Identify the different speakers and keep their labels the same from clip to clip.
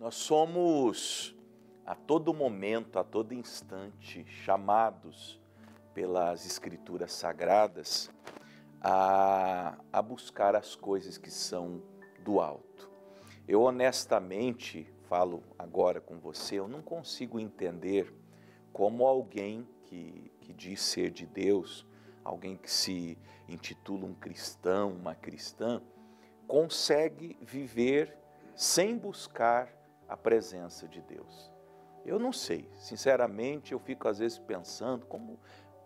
Speaker 1: Nós somos a todo momento, a todo instante, chamados pelas Escrituras Sagradas a buscar as coisas que são do alto. Eu honestamente falo agora com você, eu não consigo entender como alguém que diz ser de Deus, alguém que se intitula um cristão, uma cristã, consegue viver sem buscar a presença de Deus. Eu não sei, sinceramente eu fico às vezes pensando como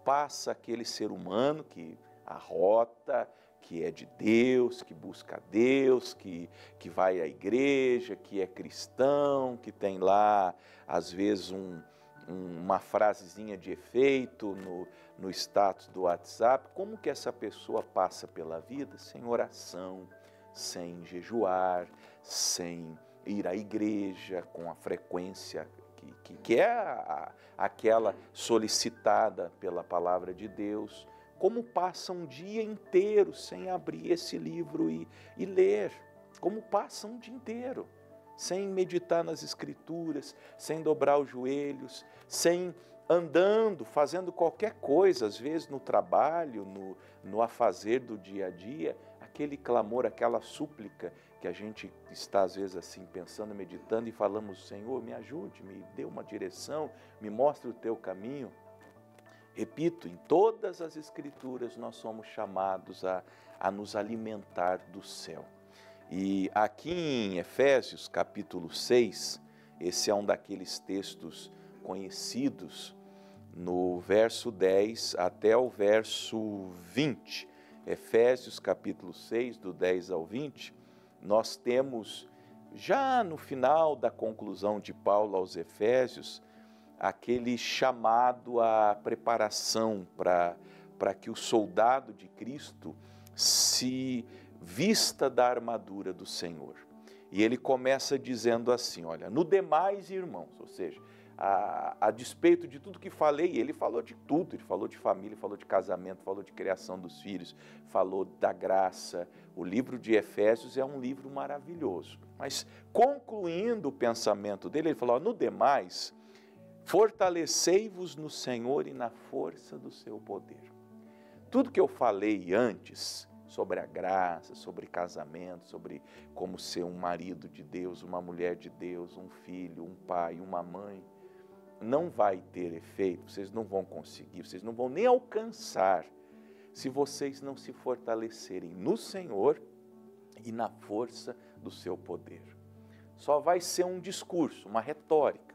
Speaker 1: passa aquele ser humano que arrota, que é de Deus, que busca Deus, que vai à igreja, que é cristão, que tem lá às vezes uma frasezinha de efeito no status do WhatsApp. Como que essa pessoa passa pela vida sem oração, sem jejuar, sem ir à igreja com a frequência que é aquela solicitada pela palavra de Deus? Como passa um dia inteiro sem abrir esse livro e ler? Como passa um dia inteiro sem meditar nas Escrituras, sem dobrar os joelhos, sem andando, fazendo qualquer coisa, às vezes no trabalho, no afazer do dia a dia, aquele clamor, aquela súplica que a gente está às vezes assim pensando, meditando e falamos: Senhor, me ajude, me dê uma direção, me mostre o teu caminho. Repito, em todas as Escrituras nós somos chamados a nos alimentar do céu. E aqui em Efésios capítulo 6, esse é um daqueles textos conhecidos, no verso 10 até o verso 20, Efésios capítulo 6, do 10 ao 20, nós temos, já no final da conclusão de Paulo aos Efésios, aquele chamado à preparação para que o soldado de Cristo se vista da armadura do Senhor. E ele começa dizendo assim, olha, no demais, irmãos, ou seja, a despeito de tudo que falei, ele falou de tudo, ele falou de família, falou de casamento, falou de criação dos filhos, falou da graça. O livro de Efésios é um livro maravilhoso, mas concluindo o pensamento dele, ele falou, no demais, fortalecei-vos no Senhor e na força do seu poder. Tudo que eu falei antes sobre a graça, sobre casamento, sobre como ser um marido de Deus, uma mulher de Deus, um filho, um pai, uma mãe, não vai ter efeito, vocês não vão conseguir, vocês não vão nem alcançar se vocês não se fortalecerem no Senhor e na força do seu poder. Só vai ser um discurso, uma retórica.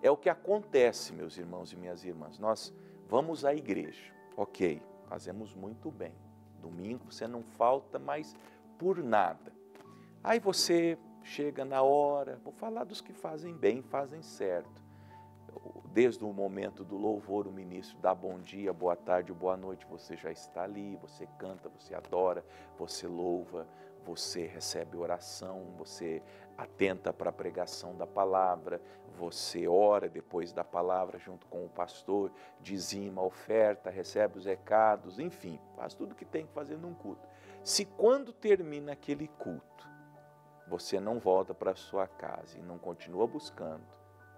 Speaker 1: É o que acontece, meus irmãos e minhas irmãs. Nós vamos à igreja, ok, fazemos muito bem. Domingo você não falta mais por nada. Aí você chega na hora, vou falar dos que fazem bem, fazem certo. Desde o momento do louvor, o ministro dá bom dia, boa tarde, boa noite, você já está ali, você canta, você adora, você louva, você recebe oração, você atenta para a pregação da palavra, você ora depois da palavra junto com o pastor, dizima a oferta, recebe os recados, enfim, faz tudo o que tem que fazer num culto. Se quando termina aquele culto, você não volta para a sua casa e não continua buscando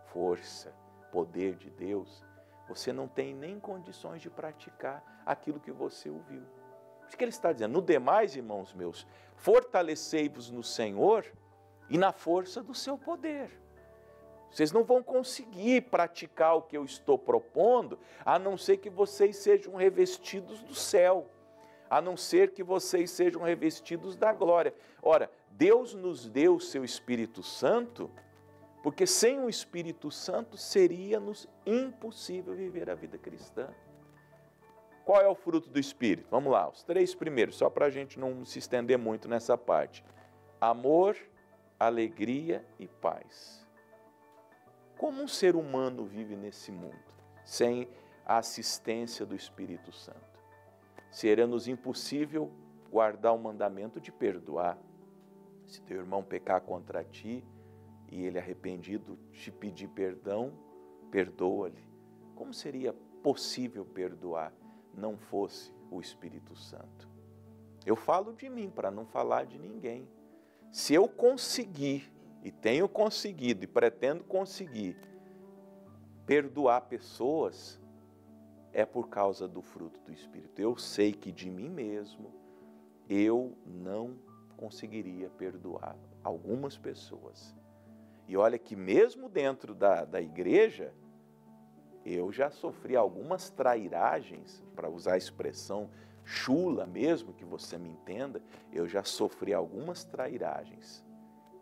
Speaker 1: força, poder de Deus, você não tem nem condições de praticar aquilo que você ouviu. Por isso que ele está dizendo, no demais, irmãos meus, fortalecei-vos no Senhor e na força do seu poder. Vocês não vão conseguir praticar o que eu estou propondo, a não ser que vocês sejam revestidos do céu, a não ser que vocês sejam revestidos da glória. Ora, Deus nos deu o seu Espírito Santo, porque sem o Espírito Santo seria-nos impossível viver a vida cristã. Qual é o fruto do Espírito? Vamos lá, os 3 primeiros, só para a gente não se estender muito nessa parte. Amor, alegria e paz. Como um ser humano vive nesse mundo, sem a assistência do Espírito Santo? Seria-nos impossível guardar o mandamento de perdoar. Se teu irmão pecar contra ti, e ele arrependido te pedir perdão, perdoa-lhe. Como seria possível perdoar não fosse o Espírito Santo? Eu falo de mim para não falar de ninguém. Se eu conseguir e tenho conseguido e pretendo conseguir perdoar pessoas, é por causa do fruto do Espírito. Eu sei que de mim mesmo eu não conseguiria perdoar algumas pessoas. E olha que mesmo dentro da igreja, eu já sofri algumas trairagens, para usar a expressão chula mesmo, que você me entenda, eu já sofri algumas trairagens,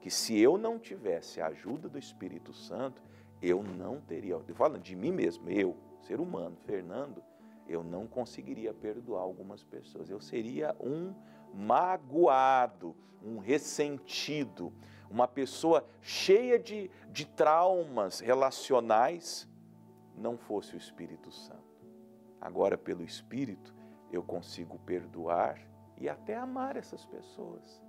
Speaker 1: que se eu não tivesse a ajuda do Espírito Santo, eu não teria, eu falo de mim mesmo, eu, ser humano, Fernando, eu não conseguiria perdoar algumas pessoas, eu seria um magoado, um ressentido, uma pessoa cheia de traumas relacionais, não fosse o Espírito Santo. Agora, pelo Espírito, eu consigo perdoar e até amar essas pessoas.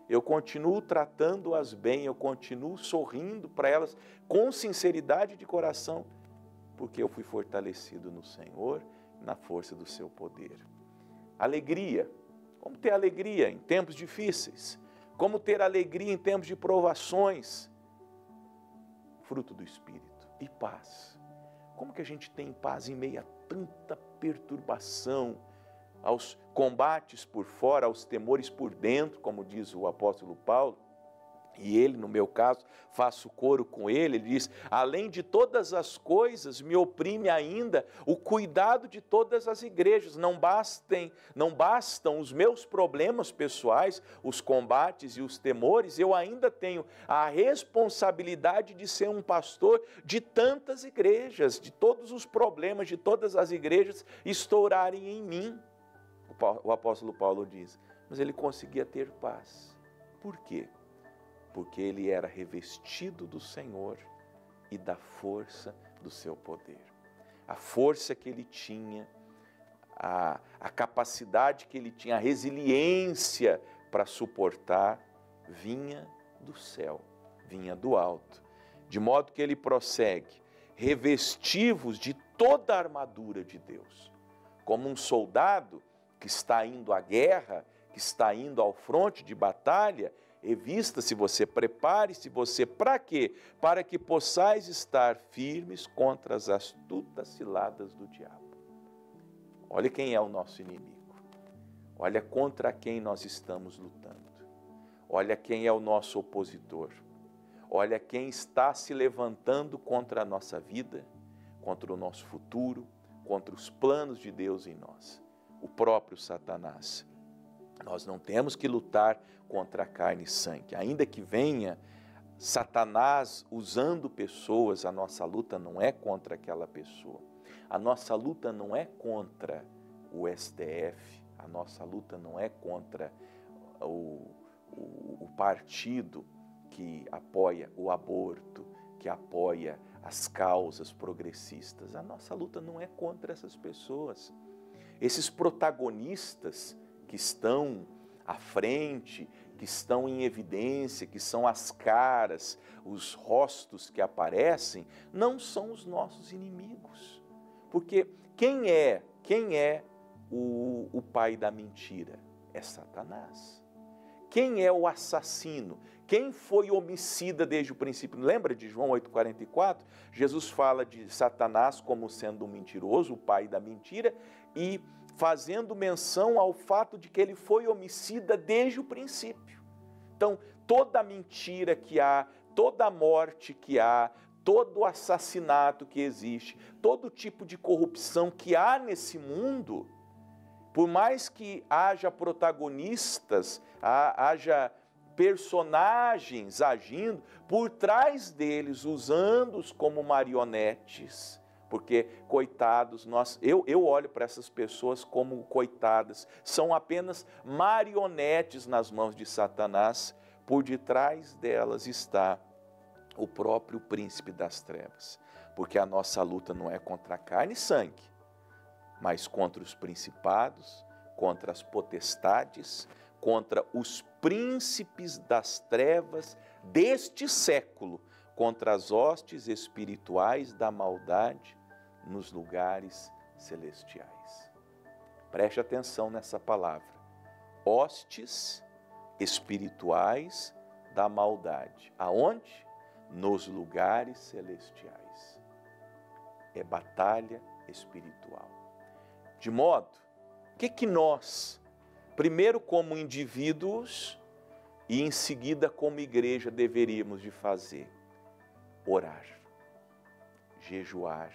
Speaker 1: Eu continuo tratando-as bem, eu continuo sorrindo para elas com sinceridade de coração, porque eu fui fortalecido no Senhor, na força do seu poder. Alegria. Como ter alegria em tempos difíceis? Como ter alegria em tempos de provações? Fruto do Espírito. E paz. Como que a gente tem paz em meio a tanta perturbação, aos combates por fora, aos temores por dentro, como diz o apóstolo Paulo? E ele, no meu caso, faço coro com ele, ele diz, além de todas as coisas, me oprime ainda o cuidado de todas as igrejas. Não bastam os meus problemas pessoais, os combates e os temores, eu ainda tenho a responsabilidade de ser um pastor de tantas igrejas, de todos os problemas de todas as igrejas estourarem em mim. O apóstolo Paulo diz, mas ele conseguia ter paz. Por quê? Porque ele era revestido do Senhor e da força do seu poder. A força que ele tinha, a capacidade que ele tinha, a resiliência para suportar, vinha do céu, vinha do alto. De modo que ele prossegue, revesti-vos de toda a armadura de Deus. Como um soldado que está indo à guerra, que está indo ao fronte de batalha, revista-se você, prepare-se você, para quê? Para que possais estar firmes contra as astutas ciladas do diabo. Olha quem é o nosso inimigo. Olha contra quem nós estamos lutando. Olha quem é o nosso opositor. Olha quem está se levantando contra a nossa vida, contra o nosso futuro, contra os planos de Deus em nós. O próprio Satanás. Nós não temos que lutar contra a carne e sangue. Ainda que venha Satanás usando pessoas, a nossa luta não é contra aquela pessoa. A nossa luta não é contra o STF, a nossa luta não é contra o partido que apoia o aborto, que apoia as causas progressistas. A nossa luta não é contra essas pessoas. Esses protagonistas que estão à frente, que estão em evidência, que são as caras, os rostos que aparecem, não são os nossos inimigos. Porque quem é o pai da mentira? É Satanás. Quem é o assassino? Quem foi homicida desde o princípio? Lembra de João 8,44? Jesus fala de Satanás como sendo um mentiroso, o pai da mentira, e fazendo menção ao fato de que ele foi homicida desde o princípio. Então, toda a mentira que há, toda a morte que há, todo o assassinato que existe, todo tipo de corrupção que há nesse mundo, por mais que haja protagonistas, haja personagens agindo, por trás deles, usando-os como marionetes, porque, coitados, eu olho para essas pessoas como coitadas, são apenas marionetes nas mãos de Satanás, por detrás delas está o próprio príncipe das trevas, porque a nossa luta não é contra carne e sangue, mas contra os principados, contra as potestades, contra os príncipes das trevas deste século, contra as hostes espirituais da maldade nos lugares celestiais. Preste atenção nessa palavra. Hostes espirituais da maldade. Aonde? Nos lugares celestiais. É batalha espiritual. De modo, o que nós, primeiro como indivíduos e em seguida como igreja, deveríamos de fazer? Orar, jejuar,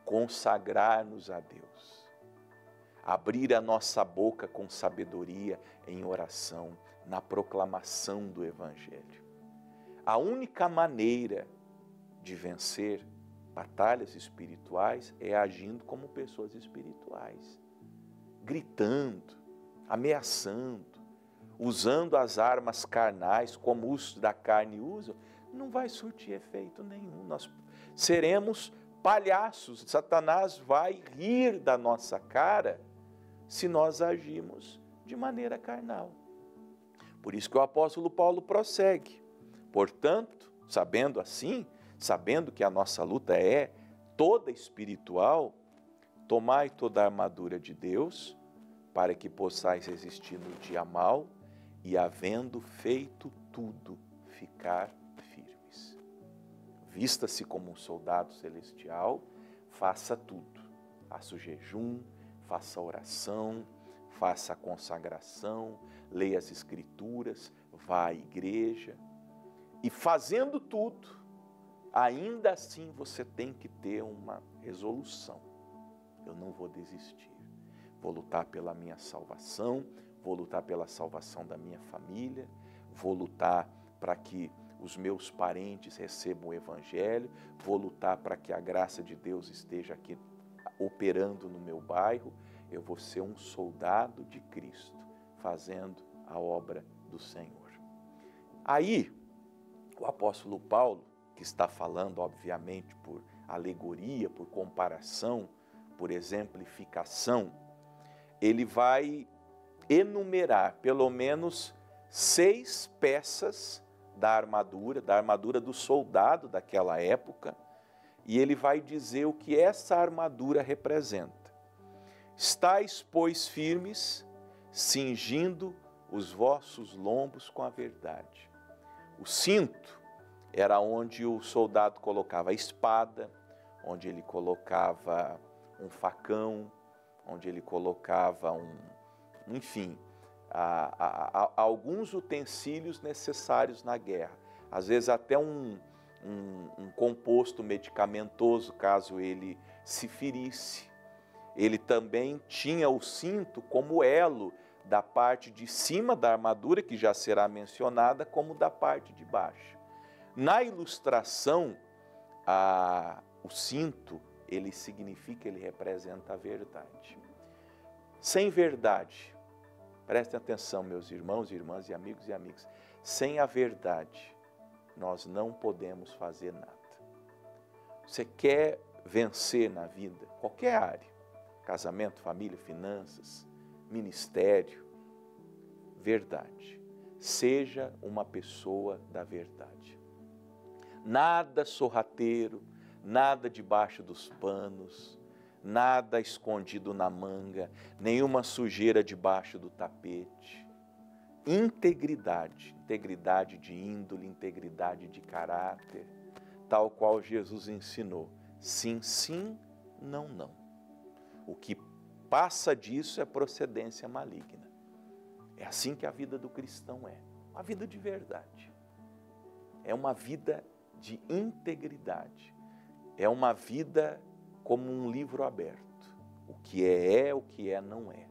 Speaker 1: consagrar-nos a Deus, abrir a nossa boca com sabedoria em oração, na proclamação do Evangelho. A única maneira de vencer batalhas espirituais é agindo como pessoas espirituais, gritando, ameaçando, usando as armas carnais como os da carne usam, não vai surtir efeito nenhum. Nós seremos palhaços, Satanás vai rir da nossa cara se nós agimos de maneira carnal. Por isso que o apóstolo Paulo prossegue. Portanto, sabendo assim, sabendo que a nossa luta é toda espiritual, tomai toda a armadura de Deus, para que possais resistir no dia mau e, havendo feito tudo, ficar firmes. Vista-se como um soldado celestial, faça tudo. Faça o jejum, faça a oração, faça a consagração, leia as Escrituras, vá à igreja. E fazendo tudo, ainda assim você tem que ter uma resolução. Eu não vou desistir. Vou lutar pela minha salvação, vou lutar pela salvação da minha família, vou lutar para que os meus parentes recebam o Evangelho, vou lutar para que a graça de Deus esteja aqui operando no meu bairro. Eu vou ser um soldado de Cristo, fazendo a obra do Senhor. Aí, o apóstolo Paulo, que está falando, obviamente, por alegoria, por comparação, por exemplificação, ele vai enumerar pelo menos 6 peças da armadura do soldado daquela época, e ele vai dizer o que essa armadura representa. Estais, pois, firmes, cingindo os vossos lombos com a verdade. O cinto era onde o soldado colocava a espada, onde ele colocava um facão, onde ele colocava alguns utensílios necessários na guerra. Às vezes até um composto medicamentoso, caso ele se ferisse. Ele também tinha o cinto como elo da parte de cima da armadura, que já será mencionada, como da parte de baixo. Na ilustração, o cinto, ele significa, ele representa a verdade. Sem verdade, prestem atenção, meus irmãos, irmãs e amigos, sem a verdade, nós não podemos fazer nada. Você quer vencer na vida, qualquer área, casamento, família, finanças, ministério, verdade. Seja uma pessoa da verdade. Nada sorrateiro, nada debaixo dos panos, nada escondido na manga, nenhuma sujeira debaixo do tapete. Integridade, integridade de índole, integridade de caráter, tal qual Jesus ensinou. Sim, sim, não, não. O que passa disso é procedência maligna. É assim que a vida do cristão é. Uma vida de verdade. É uma vida de integridade. É uma vida como um livro aberto. O que é, o que é, não é.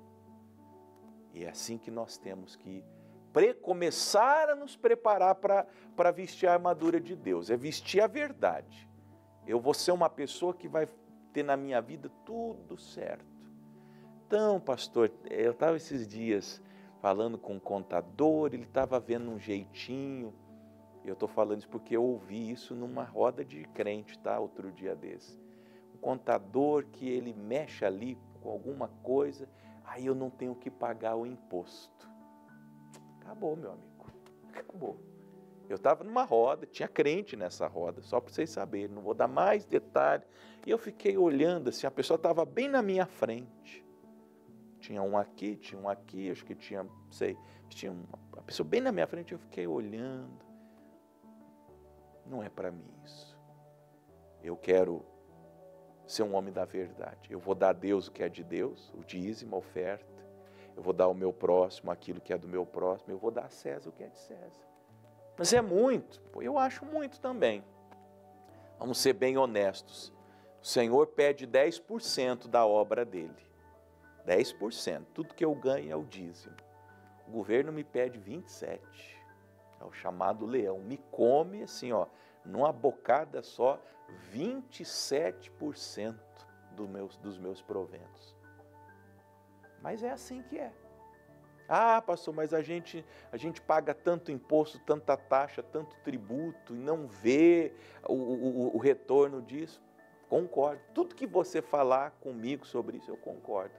Speaker 1: E é assim que nós temos que começar a nos preparar para vestir a armadura de Deus. É vestir a verdade. Eu vou ser uma pessoa que vai ter na minha vida tudo certo. Então, pastor, eu estava esses dias falando com um contador, ele estava vendo um jeitinho. Eu estou falando isso porque eu ouvi isso numa roda de crente, tá? Outro dia desse. Um contador que ele mexe ali com alguma coisa, aí eu não tenho que pagar o imposto. Acabou, meu amigo, acabou. Eu estava numa roda, tinha crente nessa roda, só para vocês saberem, não vou dar mais detalhe. E eu fiquei olhando assim, a pessoa estava bem na minha frente. Tinha um aqui, acho que tinha, não sei, tinha uma pessoa bem na minha frente, eu fiquei olhando. Não é para mim isso. Eu quero ser um homem da verdade. Eu vou dar a Deus o que é de Deus, o dízimo, a oferta. Eu vou dar ao meu próximo aquilo que é do meu próximo. Eu vou dar a César o que é de César. Mas é muito, eu acho muito também. Vamos ser bem honestos. O Senhor pede 10% da obra dele. 10%. Tudo que eu ganho é o dízimo. O governo me pede 27%. É o chamado leão. Me come assim, ó, numa bocada só, 27% dos meus proventos. Mas é assim que é. Ah, pastor, mas a gente paga tanto imposto, tanta taxa, tanto tributo, e não vê o retorno disso. Concordo. Tudo que você falar comigo sobre isso, eu concordo.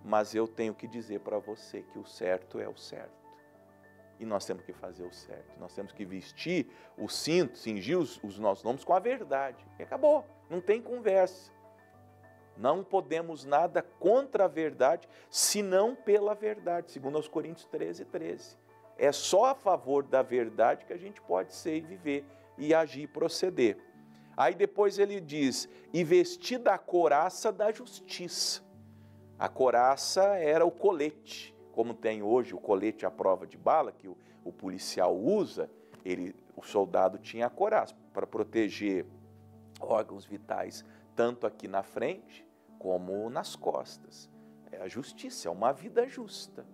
Speaker 1: Mas eu tenho que dizer para você que o certo é o certo. E nós temos que fazer o certo. Nós temos que vestir o cinto, cingir os nossos nomes com a verdade. E acabou. Não tem conversa. Não podemos nada contra a verdade, senão pela verdade, segundo aos Coríntios 13:13. É só a favor da verdade que a gente pode ser e viver, e agir e proceder. Aí depois ele diz, e vestida a couraça da justiça. A couraça era o colete, como tem hoje o colete à prova de bala, que o policial usa, o soldado tinha a couraça para proteger órgãos vitais, tanto aqui na frente, como nas costas. É a justiça, é uma vida justa.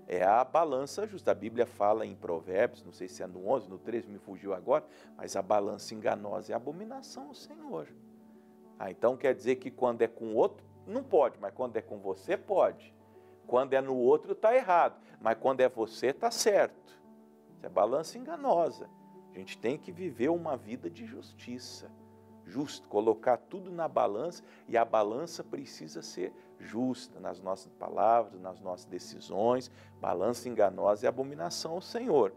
Speaker 1: É a balança justa. A Bíblia fala em Provérbios, não sei se é no 11, no 13, me fugiu agora, mas a balança enganosa é a abominação ao Senhor. Então quer dizer que quando é com o outro, não pode, mas quando é com você, pode. Quando é no outro, está errado, mas quando é você, está certo. Isso é balança enganosa. A gente tem que viver uma vida de justiça. Justo, colocar tudo na balança, e a balança precisa ser justa nas nossas palavras, nas nossas decisões. Balança enganosa é abominação ao Senhor.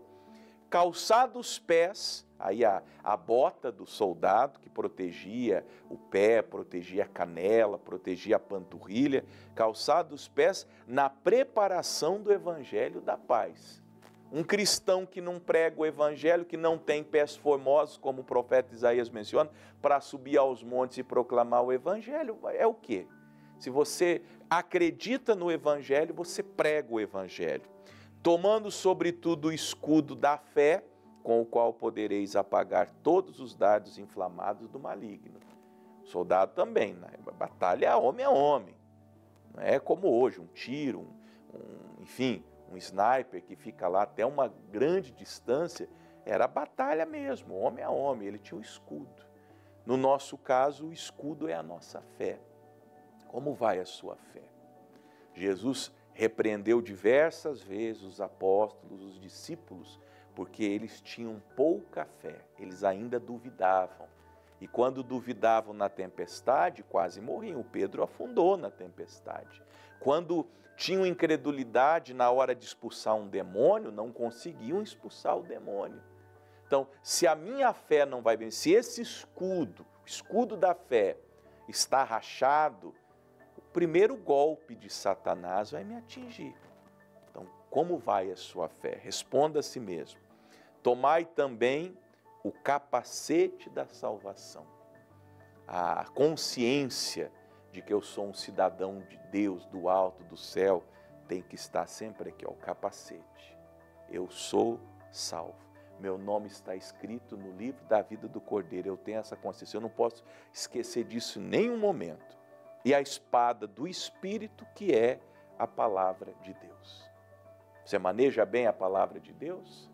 Speaker 1: Calçado os pés, aí a bota do soldado que protegia o pé, protegia a canela, protegia a panturrilha, calçado os pés na preparação do evangelho da paz. Um cristão que não prega o evangelho, que não tem pés formosos, como o profeta Isaías menciona, para subir aos montes e proclamar o evangelho, é o quê? Se você acredita no evangelho, você prega o evangelho. Tomando sobretudo o escudo da fé, com o qual podereis apagar todos os dardos inflamados do maligno. Soldado também, né? Batalha é homem a homem. Não é como hoje, um tiro, enfim, um sniper que fica lá até uma grande distância. Era batalha mesmo, homem a homem, ele tinha um escudo. No nosso caso, o escudo é a nossa fé. Como vai a sua fé? Jesus repreendeu diversas vezes os apóstolos, os discípulos, porque eles tinham pouca fé, eles ainda duvidavam. E quando duvidavam na tempestade, quase morriam. O Pedro afundou na tempestade. Quando tinham incredulidade na hora de expulsar um demônio, não conseguiam expulsar o demônio. Então, se a minha fé não vai bem, se esse escudo, o escudo da fé, está rachado, o primeiro golpe de Satanás vai me atingir. Então, como vai a sua fé? Responda a si mesmo. Tomai também o capacete da salvação. A consciência de que eu sou um cidadão de Deus, do alto, do céu, tem que estar sempre aqui, ó, o capacete. Eu sou salvo. Meu nome está escrito no livro da vida do Cordeiro. Eu tenho essa consciência, eu não posso esquecer disso em nenhum momento. E a espada do Espírito, que é a palavra de Deus. Você maneja bem a palavra de Deus?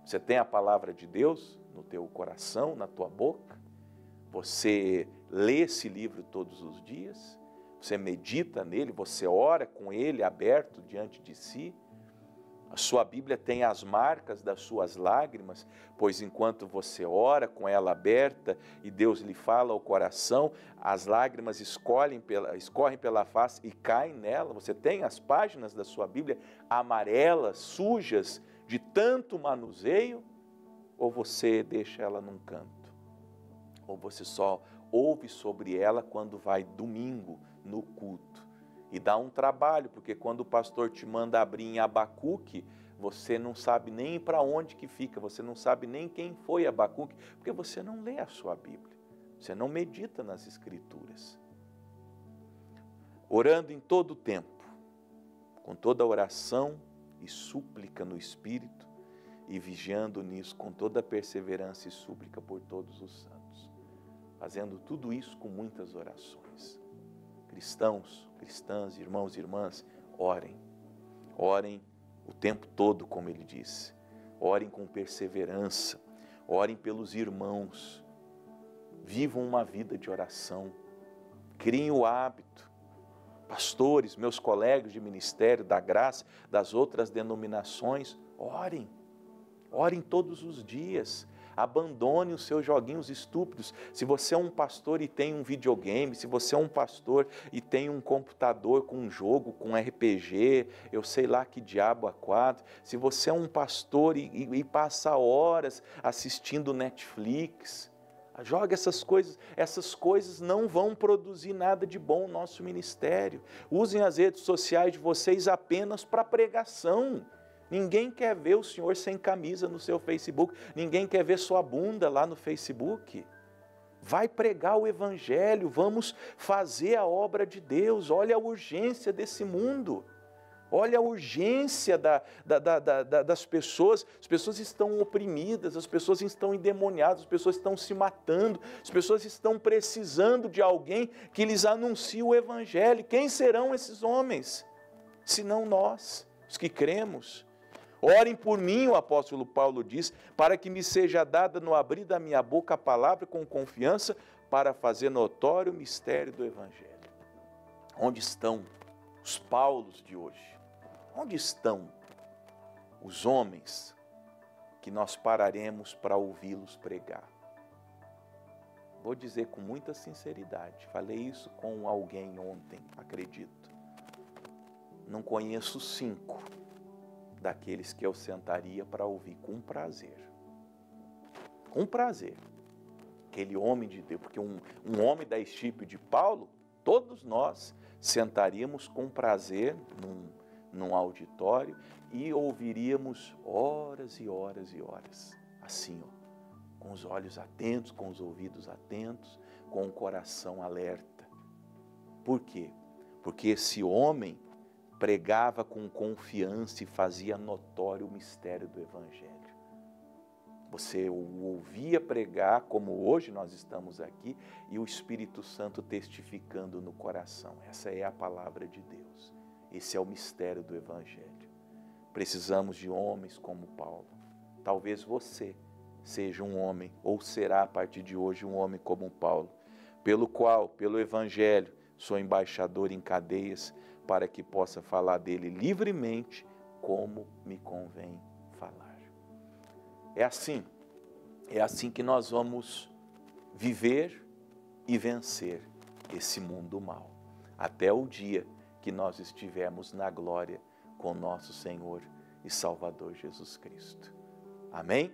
Speaker 1: Você tem a palavra de Deus no teu coração, na tua boca? Você lê esse livro todos os dias? Você medita nele? Você ora com ele aberto diante de si? A sua Bíblia tem as marcas das suas lágrimas, pois enquanto você ora com ela aberta e Deus lhe fala ao coração, as lágrimas escorrem pela face e caem nela. Você tem as páginas da sua Bíblia amarelas, sujas, de tanto manuseio? Ou você deixa ela num canto? Ou você só ouve sobre ela quando vai domingo no culto? E dá um trabalho, porque quando o pastor te manda abrir em Abacuque, você não sabe nem para onde que fica, você não sabe nem quem foi Abacuque, porque você não lê a sua Bíblia, você não medita nas Escrituras. Orando em todo o tempo, com toda oração e súplica no Espírito, e vigiando nisso com toda perseverança e súplica por todos os santos. Fazendo tudo isso com muitas orações. Cristãos, cristãs, irmãos e irmãs, orem. Orem o tempo todo, como ele disse. Orem com perseverança. Orem pelos irmãos. Vivam uma vida de oração. Criem o hábito. Pastores, meus colegas de ministério, da graça, das outras denominações, orem. Orem todos os dias. Abandone os seus joguinhos estúpidos. Se você é um pastor e tem um videogame, se você é um pastor e tem um computador com um jogo, com RPG, eu sei lá que diabo a quatro, se você é um pastor e passa horas assistindo Netflix, joga essas coisas não vão produzir nada de bom no nosso ministério. Usem as redes sociais de vocês apenas para pregação. Ninguém quer ver o senhor sem camisa no seu Facebook, ninguém quer ver sua bunda lá no Facebook. Vai pregar o Evangelho, vamos fazer a obra de Deus. Olha a urgência desse mundo, olha a urgência das pessoas. As pessoas estão oprimidas, as pessoas estão endemoniadas, as pessoas estão se matando, as pessoas estão precisando de alguém que lhes anuncie o Evangelho. Quem serão esses homens? Senão nós, os que cremos. Orem por mim, o apóstolo Paulo diz, para que me seja dada no abrir da minha boca a palavra com confiança, para fazer notório o mistério do Evangelho. Onde estão os Paulos de hoje? Onde estão os homens que nós pararemos para ouvi-los pregar? Vou dizer com muita sinceridade, falei isso com alguém ontem, acredito. Não conheço 5 daqueles que eu sentaria para ouvir com prazer. Com prazer. Aquele homem de Deus, porque um homem da estirpe de Paulo, todos nós sentaríamos com prazer num auditório e ouviríamos horas e horas e horas. Assim, ó, com os olhos atentos, com os ouvidos atentos, com o coração alerta. Por quê? Porque esse homem pregava com confiança e fazia notório o mistério do Evangelho. Você o ouvia pregar, como hoje nós estamos aqui, e o Espírito Santo testificando no coração. Essa é a palavra de Deus. Esse é o mistério do Evangelho. Precisamos de homens como Paulo. Talvez você seja um homem, ou será a partir de hoje um homem como Paulo, pelo qual, pelo Evangelho, sou embaixador em cadeias, para que possa falar dele livremente, como me convém falar. É assim que nós vamos viver e vencer esse mundo mau, até o dia que nós estivermos na glória com nosso Senhor e Salvador Jesus Cristo. Amém?